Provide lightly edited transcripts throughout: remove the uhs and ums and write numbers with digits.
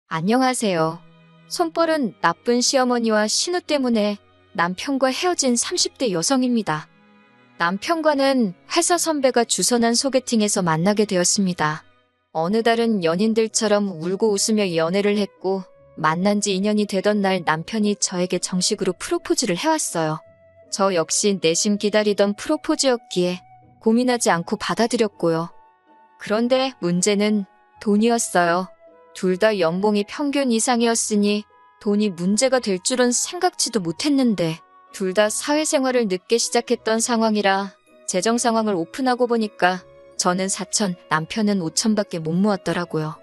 안녕하세요. 손벌은 나쁜 시어머니와 신우 때문에 남편과 헤어진 30대 여성입니다. 남편과는 회사 선배가 주선한 소개팅에서 만나게 되었습니다. 어느 달은 연인들처럼 울고 웃으며 연애를 했고 만난 지 2년이 되던 날 남편이 저에게 정식으로 프로포즈를 해왔어요. 저 역시 내심 기다리던 프로포즈였기에 고민하지 않고 받아들였고요. 그런데 문제는 돈이었어요. 둘 다 연봉이 평균 이상이었으니 돈이 문제가 될 줄은 생각지도 못했는데 둘 다 사회생활을 늦게 시작했던 상황이라 재정 상황을 오픈하고 보니까 저는 4천, 남편은 5천밖에 못 모았더라고요.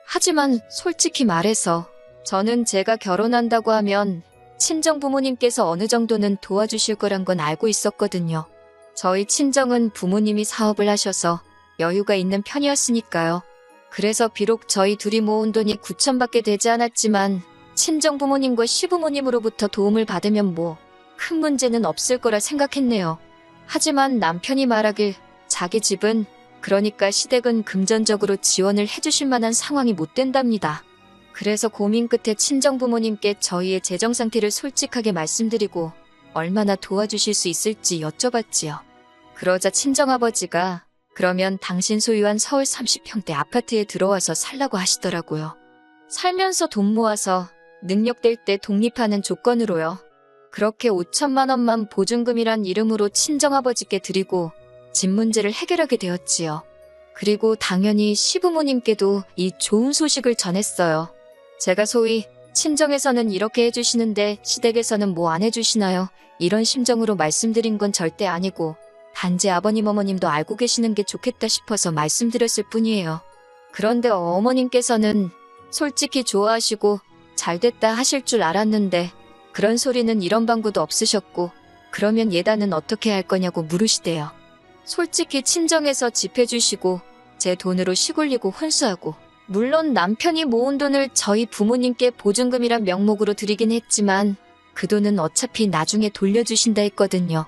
하지만 솔직히 말해서 저는 제가 결혼한다고 하면 친정 부모님께서 어느 정도는 도와주실 거란 건 알고 있었거든요. 저희 친정은 부모님이 사업을 하셔서 여유가 있는 편이었으니까요. 그래서 비록 저희 둘이 모은 돈이 9천밖에 되지 않았지만 친정 부모님과 시부모님으로부터 도움을 받으면 큰 문제는 없을 거라 생각했네요. 하지만 남편이 말하길 자기 집은 그러니까 시댁은 금전적으로 지원을 해주실 만한 상황이 못 된답니다. 그래서 고민 끝에 친정 부모님께 저희의 재정 상태를 솔직하게 말씀드리고 얼마나 도와주실 수 있을지 여쭤봤지요. 그러자 친정아버지가 그러면 당신 소유한 서울 30평대 아파트에 들어와서 살라고 하시더라고요. 살면서 돈 모아서 능력될 때 독립하는 조건으로요. 그렇게 5천만 원만 보증금이란 이름으로 친정아버지께 드리고 집 문제를 해결하게 되었지요. 그리고 당연히 시부모님께도 이 좋은 소식을 전했어요. 제가 소위 친정에서는 이렇게 해주시는데 시댁에서는 뭐 안 해주시나요? 이런 심정으로 말씀드린 건 절대 아니고 단지 아버님 어머님도 알고 계시는 게 좋겠다 싶어서 말씀드렸을 뿐이에요. 그런데 어머님께서는 솔직히 좋아하시고 잘됐다 하실 줄 알았는데 그런 소리는 이런 방구도 없으셨고 그러면 예단은 어떻게 할 거냐고 물으시대요. 솔직히 친정에서 집 해주시고 제 돈으로 시골리고 혼수하고 물론 남편이 모은 돈을 저희 부모님께 보증금이란 명목으로 드리긴 했지만 그 돈은 어차피 나중에 돌려주신다 했거든요.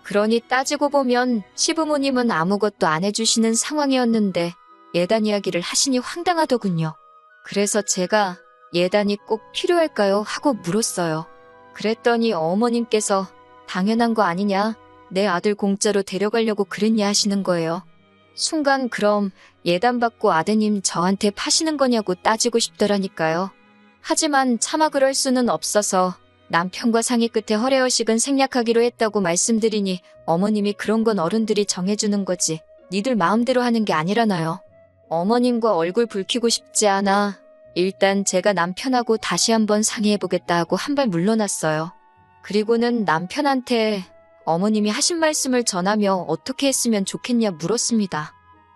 그러니 따지고 보면 시부모님은 아무것도 안 해주시는 상황이었는데 예단 이야기를 하시니 황당하더군요. 그래서 제가 예단이 꼭 필요할까요? 하고 물었어요. 그랬더니 어머님께서 당연한 거 아니냐? 내 아들 공짜로 데려가려고 그랬냐 하시는 거예요. 순간 그럼 예단 받고 아드님 저한테 파시는 거냐고 따지고 싶더라니까요. 하지만 차마 그럴 수는 없어서 남편과 상의 끝에 허례허식은 생략하기로 했다고 말씀드리니 어머님이 그런 건 어른들이 정해주는 거지 니들 마음대로 하는 게 아니라나요. 어머님과 얼굴 붉히고 싶지 않아 일단 제가 남편하고 다시 한번 상의해보겠다 하고 한 발 물러났어요. 그리고는 남편한테 어머님이 하신 말씀을 전하며 어떻게 했으면 좋겠냐 물었습니다.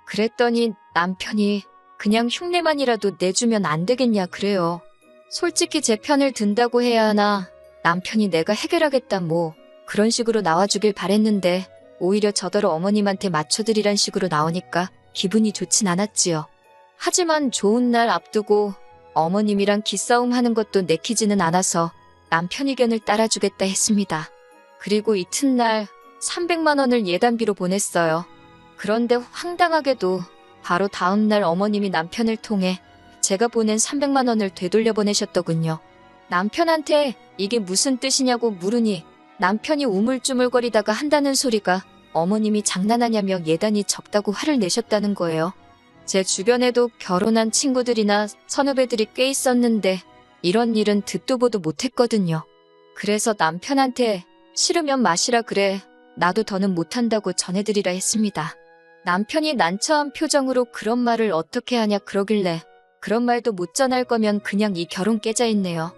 그랬더니 남편이 그냥 흉내만이라도 내주면 안 되겠냐 그래요. 솔직히 제 편을 든다고 해야 하나 남편이 내가 해결하겠다 그런 식으로 나와주길 바랬는데 오히려 저더러 어머님한테 맞춰드리란 식으로 나오니까 기분이 좋진 않았지요. 하지만 좋은 날 앞두고 어머님이랑 기싸움 하는 것도 내키지는 않아서 남편 의견을 따라주겠다 했습니다. 그리고 이튿날 300만 원을 예단비로 보냈어요. 그런데 황당하게도 바로 다음날 어머님이 남편을 통해 제가 보낸 300만 원을 되돌려 보내셨더군요. 남편한테 이게 무슨 뜻이냐고 물으니 남편이 우물쭈물거리다가 한다는 소리가 어머님이 장난하냐며 예단이 적다고 화를 내셨다는 거예요. 제 주변에도 결혼한 친구들이나 선후배들이 꽤 있었는데 이런 일은 듣도 보도 못했거든요. 그래서 남편한테 싫으면 마시라 그래 나도 더는 못한다고 전해드리라 했습니다. 남편이 난처한 표정으로 그런 말을 어떻게 하냐 그러길래 그런 말도 못 전할 거면 그냥 이 결혼 깨자 했네요.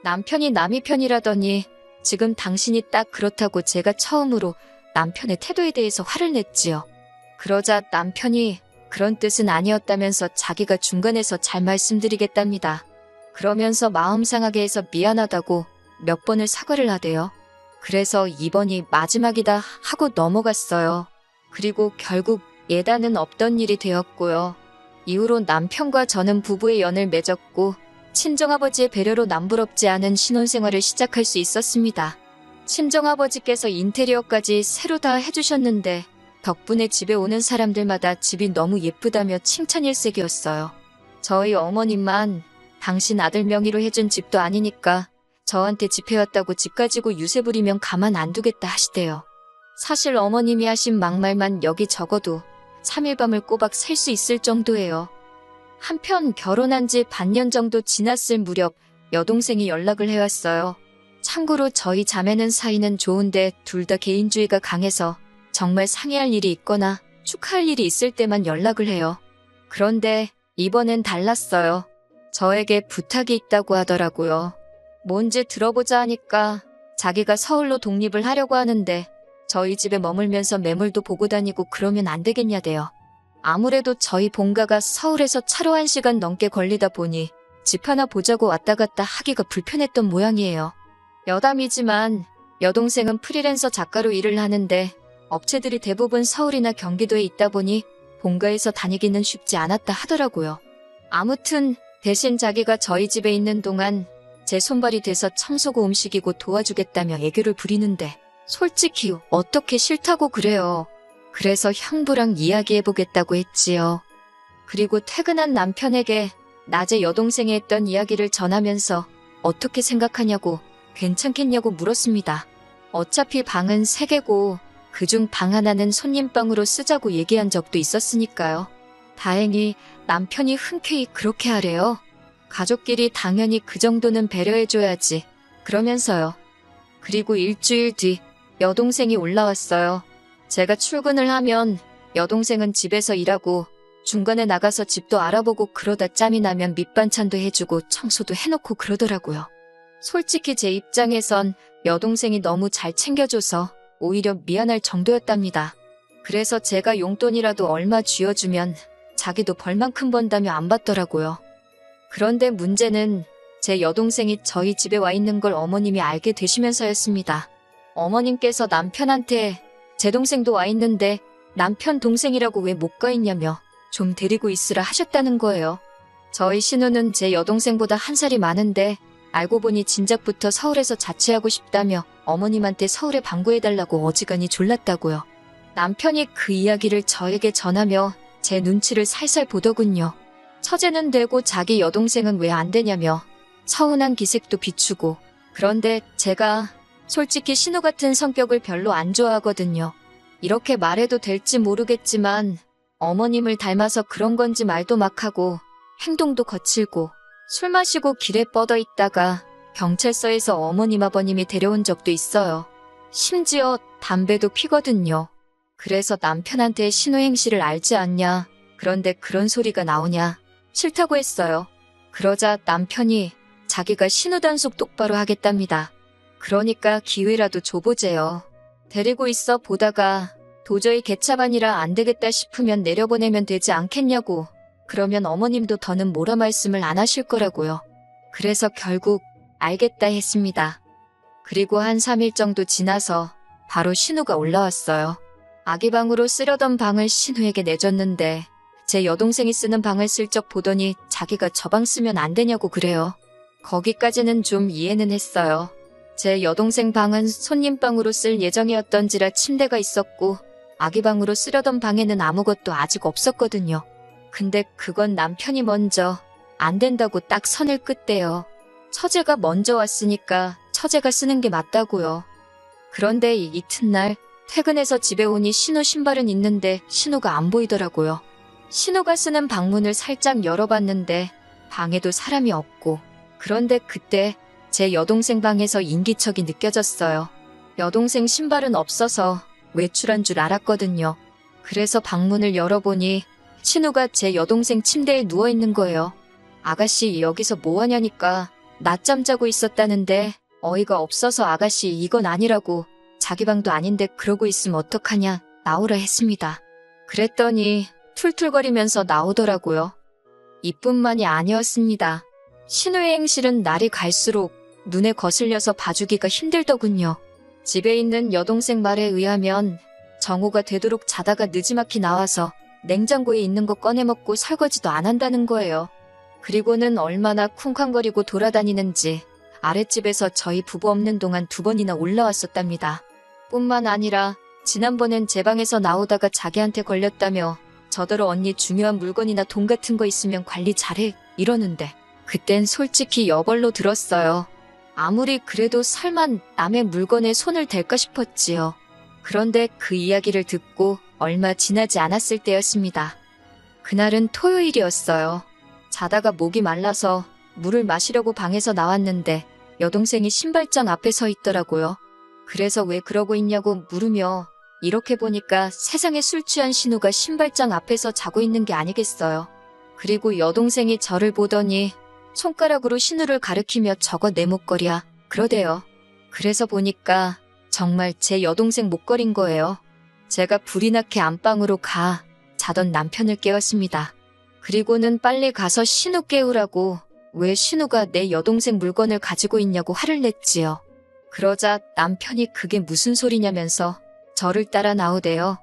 남편이 남이 편이라더니 지금 당신이 딱 그렇다고 제가 처음으로 남편의 태도에 대해서 화를 냈지요. 그러자 남편이 그런 뜻은 아니었다면서 자기가 중간에서 잘 말씀드리겠답니다. 그러면서 마음 상하게 해서 미안하다고 몇 번을 사과를 하대요. 그래서 이번이 마지막이다 하고 넘어갔어요. 그리고 결국 예단은 없던 일이 되었고요. 이후로 남편과 저는 부부의 연을 맺었고 친정아버지의 배려로 남부럽지 않은 신혼생활을 시작할 수 있었습니다. 친정아버지께서 인테리어까지 새로 다 해주셨는데 덕분에 집에 오는 사람들마다 집이 너무 예쁘다며 칭찬일색이었어요. 저희 어머님만 당신 아들 명의로 해준 집도 아니니까 저한테 집 해왔다고 집 가지고 유세 부리면 가만 안 두겠다 하시대요. 사실 어머님이 하신 막말만 여기 적어도 3일 밤을 꼬박 셀 수 있을 정도예요. 한편 결혼한 지 반년 정도 지났을 무렵 여동생이 연락을 해왔어요. 참고로 저희 자매는 사이는 좋은데 둘 다 개인주의가 강해서 정말 상의할 일이 있거나 축하할 일이 있을 때만 연락을 해요. 그런데 이번엔 달랐어요. 저에게 부탁이 있다고 하더라고요. 뭔지 들어보자 하니까 자기가 서울로 독립을 하려고 하는데 저희 집에 머물면서 매물도 보고 다니고 그러면 안 되겠냐대요. 아무래도 저희 본가가 서울에서 차로 1시간 넘게 걸리다 보니 집 하나 보자고 왔다 갔다 하기가 불편했던 모양이에요. 여담이지만 여동생은 프리랜서 작가로 일을 하는데 업체들이 대부분 서울이나 경기도에 있다 보니 본가에서 다니기는 쉽지 않았다 하더라고요. 아무튼 대신 자기가 저희 집에 있는 동안 제 손발이 돼서 청소고 음식이고 도와주겠다며 애교를 부리는데 솔직히 어떻게 싫다고 그래요. 그래서 형부랑 이야기해보겠다고 했지요. 그리고 퇴근한 남편에게 낮에 여동생이 했던 이야기를 전하면서 어떻게 생각하냐고 괜찮겠냐고 물었습니다. 어차피 방은 3개고 그중 방 하나는 손님방으로 쓰자고 얘기한 적도 있었으니까요. 다행히 남편이 흔쾌히 그렇게 하래요. 가족끼리 당연히 그 정도는 배려해줘야지. 그러면서요. 그리고 일주일 뒤 여동생이 올라왔어요. 제가 출근을 하면 여동생은 집에서 일하고 중간에 나가서 집도 알아보고 그러다 짬이 나면 밑반찬도 해주고 청소도 해놓고 그러더라고요. 솔직히 제 입장에선 여동생이 너무 잘 챙겨줘서 오히려 미안할 정도였답니다. 그래서 제가 용돈이라도 얼마 쥐어주면 자기도 벌만큼 번다며 안 받더라고요. 그런데 문제는 제 여동생이 저희 집에 와 있는 걸 어머님이 알게 되시면서였습니다. 어머님께서 남편한테 제 동생도 와 있는데 남편 동생이라고 왜 못 가 있냐며 좀 데리고 있으라 하셨다는 거예요. 저희 신우는 제 여동생보다 1살이 많은데 알고 보니 진작부터 서울에서 자취하고 싶다며 어머님한테 서울에 방구해달라고 어지간히 졸랐다고요. 남편이 그 이야기를 저에게 전하며 제 눈치를 살살 보더군요. 처제는 되고 자기 여동생은 왜 안 되냐며 서운한 기색도 비추고. 그런데 제가 솔직히 신우 같은 성격을 별로 안 좋아하거든요. 이렇게 말해도 될지 모르겠지만 어머님을 닮아서 그런 건지 말도 막 하고 행동도 거칠고 술 마시고 길에 뻗어 있다가 경찰서에서 어머님 아버님이 데려온 적도 있어요. 심지어 담배도 피거든요. 그래서 남편한테 신우 행실을 알지 않냐, 그런데 그런 소리가 나오냐 싫다고 했어요. 그러자 남편이 자기가 신우 단속 똑바로 하겠답니다. 그러니까 기회라도 줘보재요. 데리고 있어 보다가 도저히 개차반이라 안 되겠다 싶으면 내려보내면 되지 않겠냐고. 그러면 어머님도 더는 뭐라 말씀을 안 하실 거라고요. 그래서 결국 알겠다 했습니다. 그리고 한 3일 정도 지나서 바로 신우가 올라왔어요. 아기 방으로 쓰려던 방을 신우에게 내줬는데 제 여동생이 쓰는 방을 슬쩍 보더니 자기가 저 방 쓰면 안 되냐고 그래요. 거기까지는 좀 이해는 했어요. 제 여동생 방은 손님방으로 쓸 예정이었던지라 침대가 있었고 아기 방으로 쓰려던 방에는 아무것도 아직 없었거든요. 근데 그건 남편이 먼저 안 된다고 딱 선을 긋대요. 처제가 먼저 왔으니까 처제가 쓰는 게 맞다고요. 그런데 이튿날 퇴근해서 집에 오니 신우 신발은 있는데 신우가 안 보이더라고요. 신우가 쓰는 방문을 살짝 열어봤는데 방에도 사람이 없고. 그런데 그때 제 여동생 방에서 인기척이 느껴졌어요. 여동생 신발은 없어서 외출한 줄 알았거든요. 그래서 방문을 열어보니 신우가 제 여동생 침대에 누워있는 거예요. 아가씨 여기서 뭐하냐니까 낮잠 자고 있었다는데 어이가 없어서 아가씨 이건 아니라고 자기 방도 아닌데 그러고 있으면 어떡하냐 나오라 했습니다. 그랬더니 툴툴거리면서 나오더라고요. 이뿐만이 아니었습니다. 신우의 행실은 날이 갈수록 눈에 거슬려서 봐주기가 힘들더군요. 집에 있는 여동생 말에 의하면 정오가 되도록 자다가 느지막이 나와서 냉장고에 있는 거 꺼내 먹고 설거지도 안 한다는 거예요. 그리고는 얼마나 쿵쾅거리고 돌아다니는지 아랫집에서 저희 부부 없는 동안 2번이나 올라왔었답니다. 뿐만 아니라 지난번엔 제 방에서 나오다가 자기한테 걸렸다며 저더러 언니 중요한 물건이나 돈 같은 거 있으면 관리 잘해 이러는데 그땐 솔직히 여벌로 들었어요. 아무리 그래도 설마 남의 물건에 손을 댈까 싶었지요. 그런데 그 이야기를 듣고 얼마 지나지 않았을 때였습니다. 그날은 토요일이었어요. 자다가 목이 말라서 물을 마시려고 방에서 나왔는데 여동생이 신발장 앞에 서 있더라고요. 그래서 왜 그러고 있냐고 물으며 이렇게 보니까 세상에 술 취한 신우가 신발장 앞에서 자고 있는 게 아니겠어요. 그리고 여동생이 저를 보더니 손가락으로 신우를 가리키며 저거 내 목걸이야 그러대요. 그래서 보니까 정말 제 여동생 목걸이인 거예요. 제가 불이 나게 안방으로 가 자던 남편을 깨웠습니다. 그리고는 빨리 가서 신우 깨우라고 왜 신우가 내 여동생 물건을 가지고 있냐고 화를 냈지요. 그러자 남편이 그게 무슨 소리냐면서 저를 따라 나오대요.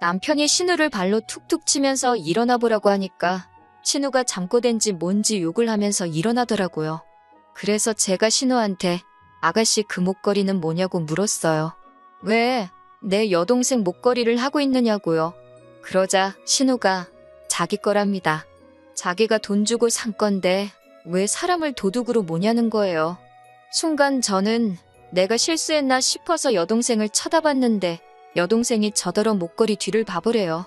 남편이 신우를 발로 툭툭 치면서 일어나 보라고 하니까 신우가 잠꼬댄지 뭔지 욕을 하면서 일어나더라고요. 그래서 제가 신우한테 아가씨 그 목걸이는 뭐냐고 물었어요. 왜 내 여동생 목걸이를 하고 있느냐고요. 그러자 신우가 자기 거랍니다. 자기가 돈 주고 산 건데 왜 사람을 도둑으로 모냐는 거예요. 순간 저는 내가 실수했나 싶어서 여동생을 쳐다봤는데 여동생이 저더러 목걸이 뒤를 봐보래요.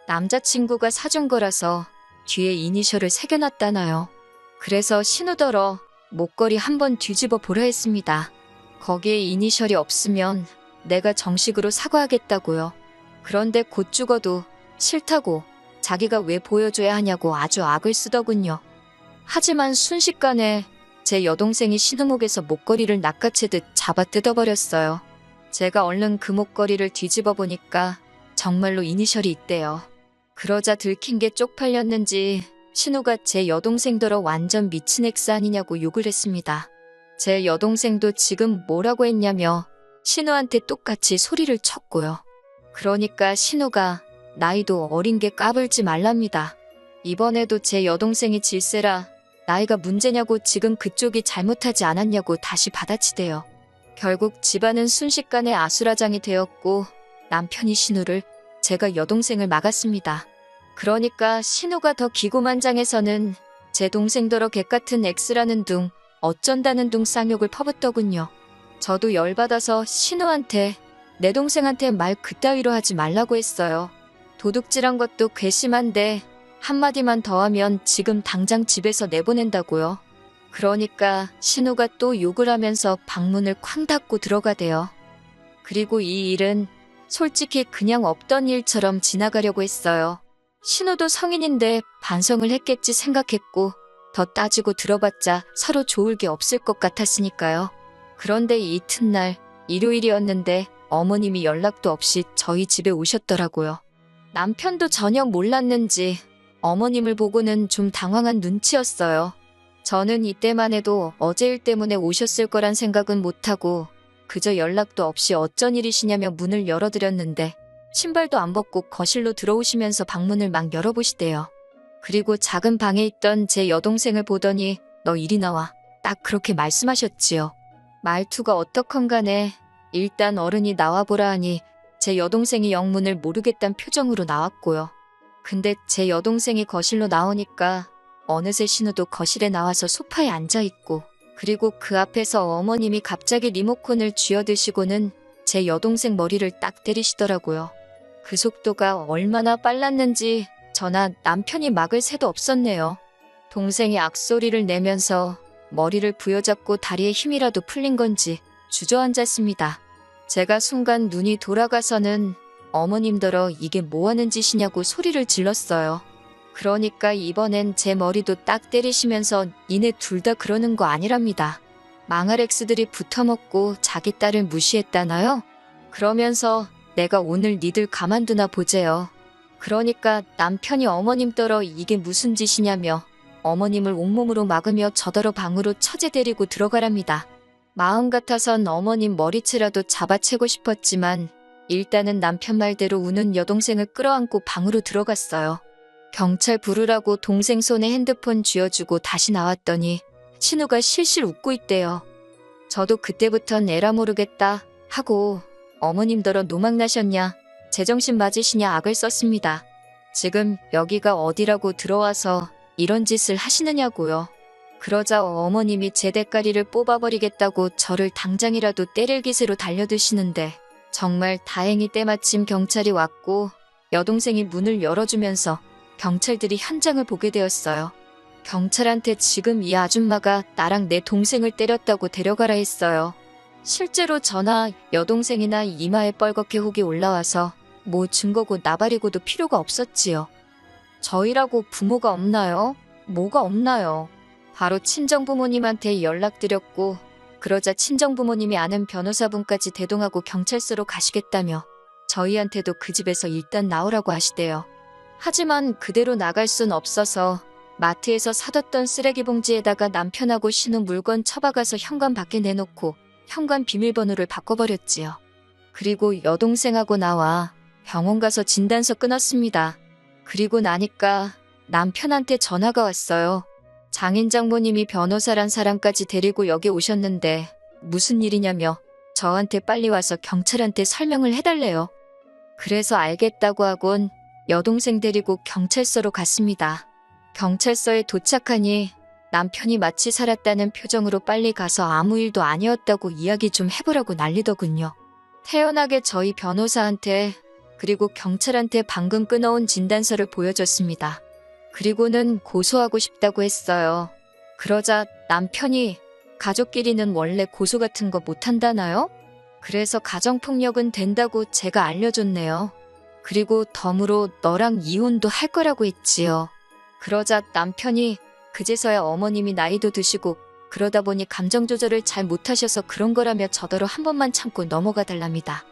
남자친구가 사준 거라서 뒤에 이니셜을 새겨놨다나요. 그래서 신우더러 목걸이 한번 뒤집어 보려 했습니다. 거기에 이니셜이 없으면 내가 정식으로 사과하겠다고요. 그런데 곧 죽어도 싫다고 자기가 왜 보여줘야 하냐고 아주 악을 쓰더군요. 하지만 순식간에 제 여동생이 신우목에서 목걸이를 낚아채듯 잡아 뜯어버렸어요. 제가 얼른 그 목걸이를 뒤집어 보니까 정말로 이니셜이 있대요. 그러자 들킨 게 쪽팔렸는지 신우가 제 여동생더러 완전 미친 엑스 아니냐고 욕을 했습니다. 제 여동생도 지금 뭐라고 했냐며 신우한테 똑같이 소리를 쳤고요. 그러니까 신우가 나이도 어린 게 까불지 말랍니다. 이번에도 제 여동생이 질세라 나이가 문제냐고 지금 그쪽이 잘못하지 않았냐고 다시 받아치대요. 결국 집안은 순식간에 아수라장이 되었고 남편이 신우를 제가 여동생을 막았습니다. 그러니까 신우가 더 기고만장해서는 제 동생더러 개같은 X라는 둥 어쩐다는 둥 쌍욕을 퍼붓더군요. 저도 열받아서 신우한테 내 동생한테 말 그따위로 하지 말라고 했어요. 도둑질한 것도 괘씸한데 한마디만 더 하면 지금 당장 집에서 내보낸다고요. 그러니까 신우가 또 욕을 하면서 방문을 쾅 닫고 들어가대요. 그리고 이 일은 솔직히 그냥 없던 일처럼 지나가려고 했어요. 신우도 성인인데 반성을 했겠지 생각했고 더 따지고 들어봤자 서로 좋을 게 없을 것 같았으니까요. 그런데 이튿날 일요일이었는데 어머님이 연락도 없이 저희 집에 오셨더라고요. 남편도 전혀 몰랐는지 어머님을 보고는 좀 당황한 눈치였어요. 저는 이때만 해도 어제 일 때문에 오셨을 거란 생각은 못하고 그저 연락도 없이 어쩐 일이시냐며 문을 열어드렸는데 신발도 안 벗고 거실로 들어오시면서 방문을 막 열어보시대요. 그리고 작은 방에 있던 제 여동생을 보더니 너 이리 나와 딱 그렇게 말씀하셨지요. 말투가 어떻건 간에 일단 어른이 나와보라 하니 제 여동생이 영문을 모르겠단 표정으로 나왔고요. 근데 제 여동생이 거실로 나오니까 어느새 신우도 거실에 나와서 소파에 앉아있고 그리고 그 앞에서 어머님이 갑자기 리모컨을 쥐어드시고는 제 여동생 머리를 딱 때리시더라고요. 그 속도가 얼마나 빨랐는지 저나 남편이 막을 새도 없었네요. 동생이 악소리를 내면서 머리를 부여잡고 다리에 힘이라도 풀린 건지 주저앉았습니다. 제가 순간 눈이 돌아가서는 어머님더러 이게 뭐하는 짓이냐고 소리를 질렀어요. 그러니까 이번엔 제 머리도 딱 때리시면서 니네 둘 다 그러는 거 아니랍니다. 망할 엑스들이 붙어먹고 자기 딸을 무시했다나요? 그러면서 내가 오늘 니들 가만두나 보재요. 그러니까 남편이 어머님더러 이게 무슨 짓이냐며 어머님을 온몸으로 막으며 저더러 방으로 처제 데리고 들어가랍니다. 마음 같아선 어머님 머리채라도 잡아채고 싶었지만 일단은 남편 말대로 우는 여동생을 끌어안고 방으로 들어갔어요. 경찰 부르라고 동생 손에 핸드폰 쥐어주고 다시 나왔더니 신우가 실실 웃고 있대요. 저도 그때부턴 에라 모르겠다 하고 어머님더러 노망나셨냐 제정신 맞으시냐 악을 썼습니다. 지금 여기가 어디라고 들어와서 이런 짓을 하시느냐고요. 그러자 어머님이 제 대가리를 뽑아버리겠다고 저를 당장이라도 때릴 기세로 달려드시는데 정말 다행히 때마침 경찰이 왔고 여동생이 문을 열어주면서 경찰들이 현장을 보게 되었어요. 경찰한테 지금 이 아줌마가 나랑 내 동생을 때렸다고 데려가라 했어요. 실제로 저나 여동생이나 이마에 뻘겋게 혹이 올라와서 뭐 증거고 나발이고도 필요가 없었지요. 저희라고 부모가 없나요? 뭐가 없나요? 바로 친정부모님한테 연락드렸고 그러자 친정부모님이 아는 변호사분까지 대동하고 경찰서로 가시겠다며 저희한테도 그 집에서 일단 나오라고 하시대요. 하지만 그대로 나갈 순 없어서 마트에서 사뒀던 쓰레기 봉지에다가 남편하고 신우 물건 처박아서 현관 밖에 내놓고 현관 비밀번호를 바꿔버렸지요. 그리고 여동생하고 나와 병원 가서 진단서 끊었습니다. 그리고 나니까 남편한테 전화가 왔어요. 장인 장모님이 변호사란 사람까지 데리고 여기 오셨는데 무슨 일이냐며 저한테 빨리 와서 경찰한테 설명을 해달래요. 그래서 알겠다고 하곤 여동생 데리고 경찰서로 갔습니다. 경찰서에 도착하니 남편이 마치 살았다는 표정으로 빨리 가서 아무 일도 아니었다고 이야기 좀 해보라고 난리더군요. 태연하게 저희 변호사한테 그리고 경찰한테 방금 끊어온 진단서를 보여줬습니다. 그리고는 고소하고 싶다고 했어요. 그러자 남편이 가족끼리는 원래 고소 같은 거 못한다나요? 그래서 가정폭력은 된다고 제가 알려줬네요. 그리고 덤으로 너랑 이혼도 할 거라고 했지요. 그러자 남편이 그제서야 어머님이 나이도 드시고 그러다 보니 감정 조절을 잘 못하셔서 그런 거라며 저더러 한 번만 참고 넘어가 달랍니다.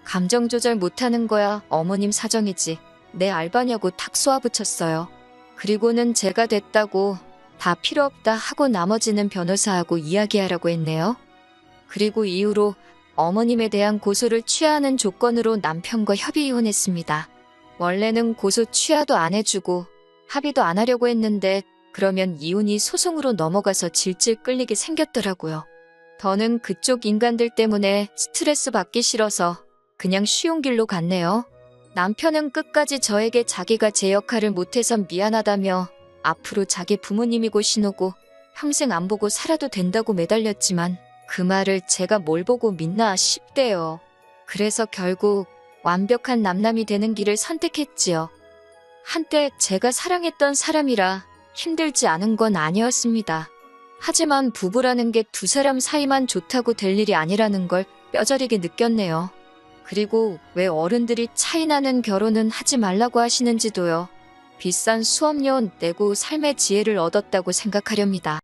감정 조절 못하는 거야 어머님 사정이지 내 알바냐고 탁 쏘아붙였어요. 그리고는 제가 됐다고 다 필요 없다 하고 나머지는 변호사하고 이야기하라고 했네요. 그리고 이후로 어머님에 대한 고소를 취하하는 조건으로 남편과 협의 이혼했습니다. 원래는 고소 취하도 안 해주고 합의도 안 하려고 했는데 그러면 이혼이 소송으로 넘어가서 질질 끌리게 생겼더라고요. 더는 그쪽 인간들 때문에 스트레스 받기 싫어서 그냥 쉬운 길로 갔네요. 남편은 끝까지 저에게 자기가 제 역할을 못해서 미안하다며 앞으로 자기 부모님이고 신우고 평생 안 보고 살아도 된다고 매달렸지만 그 말을 제가 뭘 보고 믿나 싶대요. 그래서 결국 완벽한 남남이 되는 길을 선택했지요. 한때 제가 사랑했던 사람이라 힘들지 않은 건 아니었습니다. 하지만 부부라는 게 두 사람 사이만 좋다고 될 일이 아니라는 걸 뼈저리게 느꼈네요. 그리고 왜 어른들이 차이나는 결혼은 하지 말라고 하시는지도요. 비싼 수업료 내고 삶의 지혜를 얻었다고 생각하렵니다.